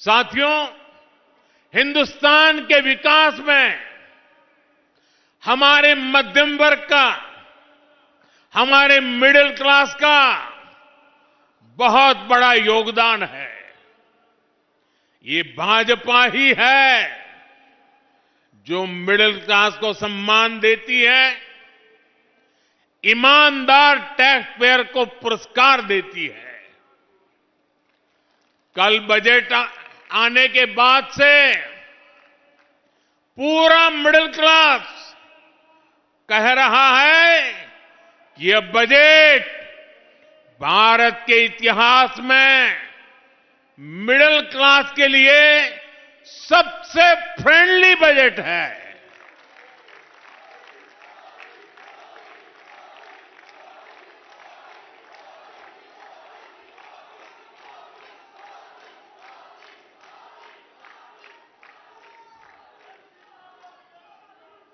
साथियों, हिंदुस्तान के विकास में हमारे मध्यम वर्ग का, हमारे मिडिल क्लास का बहुत बड़ा योगदान है। ये भाजपा ही है जो मिडिल क्लास को सम्मान देती है, ईमानदार टैक्स पेयर को पुरस्कार देती है। कल बजट आने के बाद से पूरा मिडिल क्लास कह रहा है कि यह बजट भारत के इतिहास में मिडिल क्लास के लिए सबसे फ्रेंडली बजट है।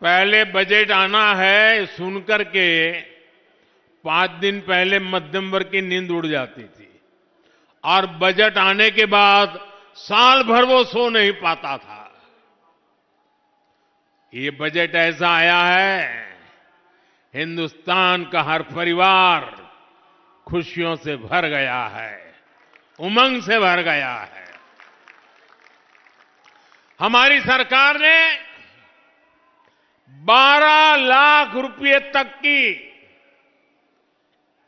पहले बजट आना है सुनकर के 5 दिन पहले मध्यम वर्ग की नींद उड़ जाती थी और बजट आने के बाद साल भर वो सो नहीं पाता था। ये बजट ऐसा आया है, हिंदुस्तान का हर परिवार खुशियों से भर गया है, उमंग से भर गया है। हमारी सरकार ने 12 लाख रुपए तक की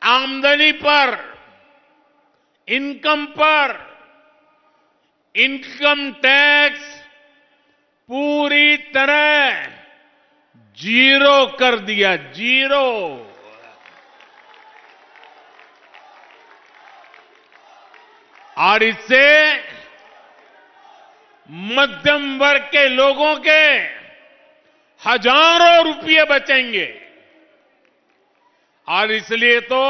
आमदनी पर, इनकम पर इनकम टैक्स पूरी तरह जीरो कर दिया, जीरो। और इससे मध्यम वर्ग के लोगों के हजारों रुपये बचेंगे। और इसलिए तो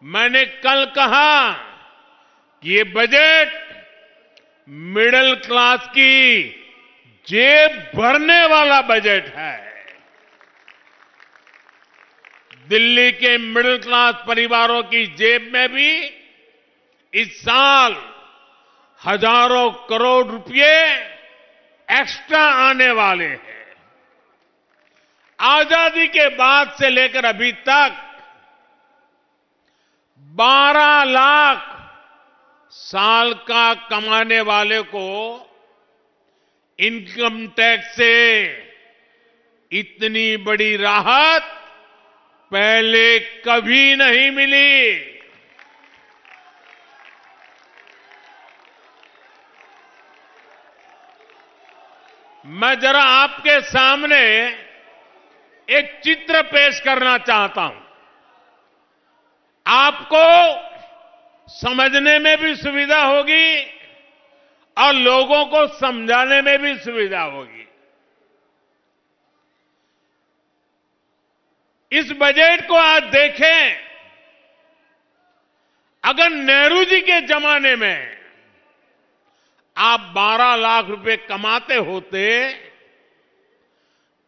मैंने कल कहा कि ये बजट मिडिल क्लास की जेब भरने वाला बजट है। दिल्ली के मिडिल क्लास परिवारों की जेब में भी इस साल हजारों करोड़ रुपए एक्स्ट्रा आने वाले हैं। आजादी के बाद से लेकर अभी तक 12 लाख साल का कमाने वाले को इनकम टैक्स से इतनी बड़ी राहत पहले कभी नहीं मिली। मैं जरा आपके सामने एक चित्र पेश करना चाहता हूं, आपको समझने में भी सुविधा होगी और लोगों को समझाने में भी सुविधा होगी। इस बजट को आज देखें, अगर नेहरू जी के जमाने में आप 12 लाख रुपए कमाते होते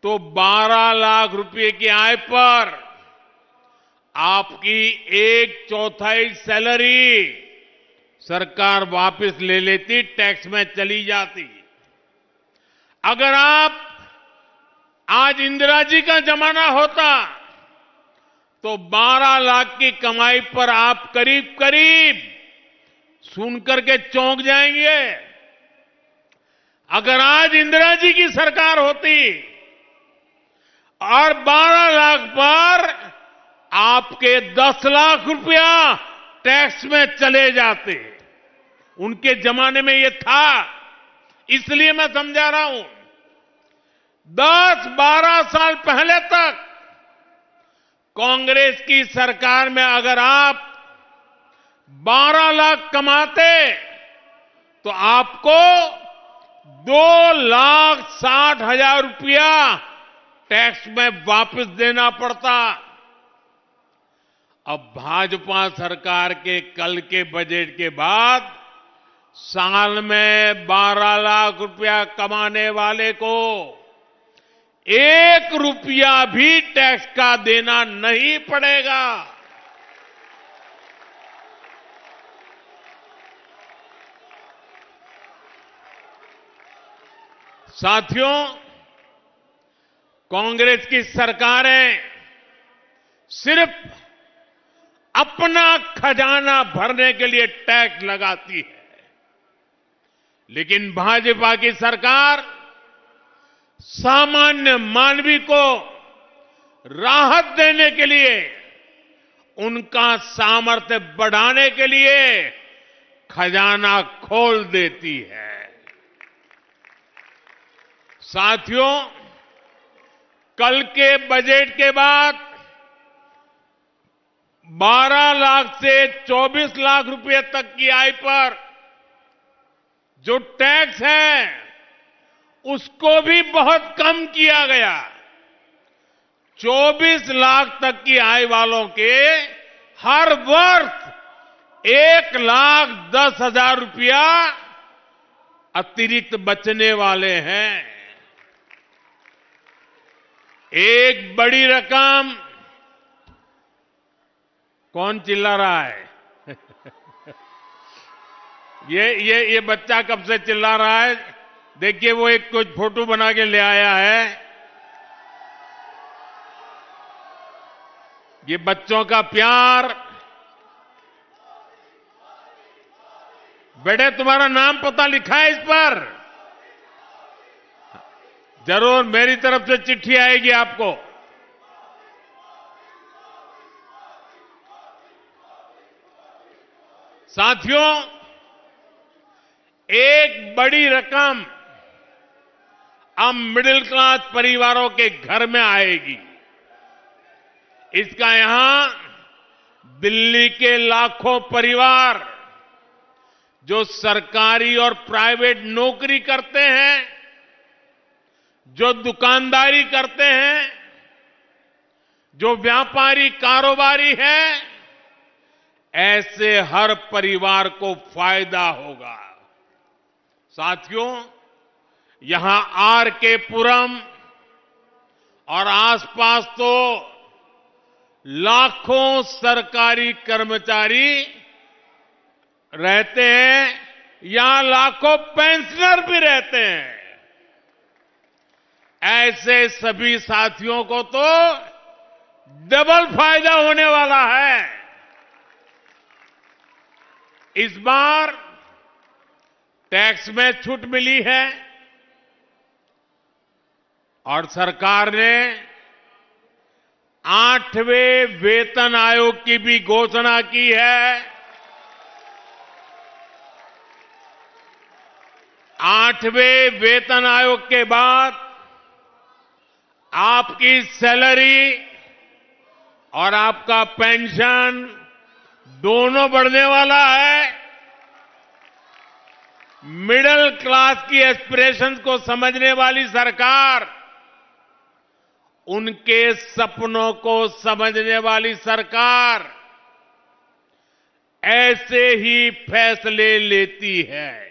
तो 12 लाख रुपए की आय पर आपकी 1/4 सैलरी सरकार वापस ले लेती, टैक्स में चली जाती। अगर आप आज इंदिरा जी का जमाना होता तो 12 लाख की कमाई पर आप करीब करीब सुनकर के चौंक जाएंगे। अगर आज इंदिरा जी की सरकार होती और 12 लाख पर आपके 10 लाख रुपया टैक्स में चले जाते, उनके जमाने में ये था, इसलिए मैं समझा रहा हूं। 10-12 साल पहले तक कांग्रेस की सरकार में अगर आप 12 लाख कमाते तो आपको 2,60,000 रुपया टैक्स में वापस देना पड़ता। अब भाजपा सरकार के कल के बजट के बाद साल में 12 लाख रुपया कमाने वाले को 1 रुपया भी टैक्स का देना नहीं पड़ेगा। साथियों, कांग्रेस की सरकारें सिर्फ अपना खजाना भरने के लिए टैक्स लगाती है, लेकिन भाजपा की सरकार सामान्य मानवी को राहत देने के लिए, उनका सामर्थ्य बढ़ाने के लिए खजाना खोल देती है। साथियों, कल के बजट के बाद 12 लाख से 24 लाख रुपए तक की आय पर जो टैक्स है, उसको भी बहुत कम किया गया। 24 लाख तक की आय वालों के हर वर्ष 1,10,000 रुपया अतिरिक्त बचने वाले हैं। एक बड़ी रकम। कौन चिल्ला रहा है? ये बच्चा कब से चिल्ला रहा है? देखिए, वो एक कुछ फोटो बना के ले आया है। ये बच्चों का प्यार। बेटे, तुम्हारा नाम पता लिखा है इस पर? जरूर मेरी तरफ से चिट्ठी आएगी आपको। साथियों, एक बड़ी रकम अब मिडिल क्लास परिवारों के घर में आएगी। इसका यहां दिल्ली के लाखों परिवार जो सरकारी और प्राइवेट नौकरी करते हैं, जो दुकानदारी करते हैं, जो व्यापारी कारोबारी हैं, ऐसे हर परिवार को फायदा होगा। साथियों, यहां आर के पुरम और आसपास तो लाखों सरकारी कर्मचारी रहते हैं, यहां लाखों पेंशनर भी रहते हैं। ऐसे सभी साथियों को तो डबल फायदा होने वाला है। इस बार टैक्स में छूट मिली है और सरकार ने 8वें वेतन आयोग की भी घोषणा की है। 8वें वेतन आयोग के बाद आपकी सैलरी और आपका पेंशन दोनों बढ़ने वाला है। मिडिल क्लास की एस्पिरेशंस को समझने वाली सरकार, उनके सपनों को समझने वाली सरकार ऐसे ही फैसले लेती है।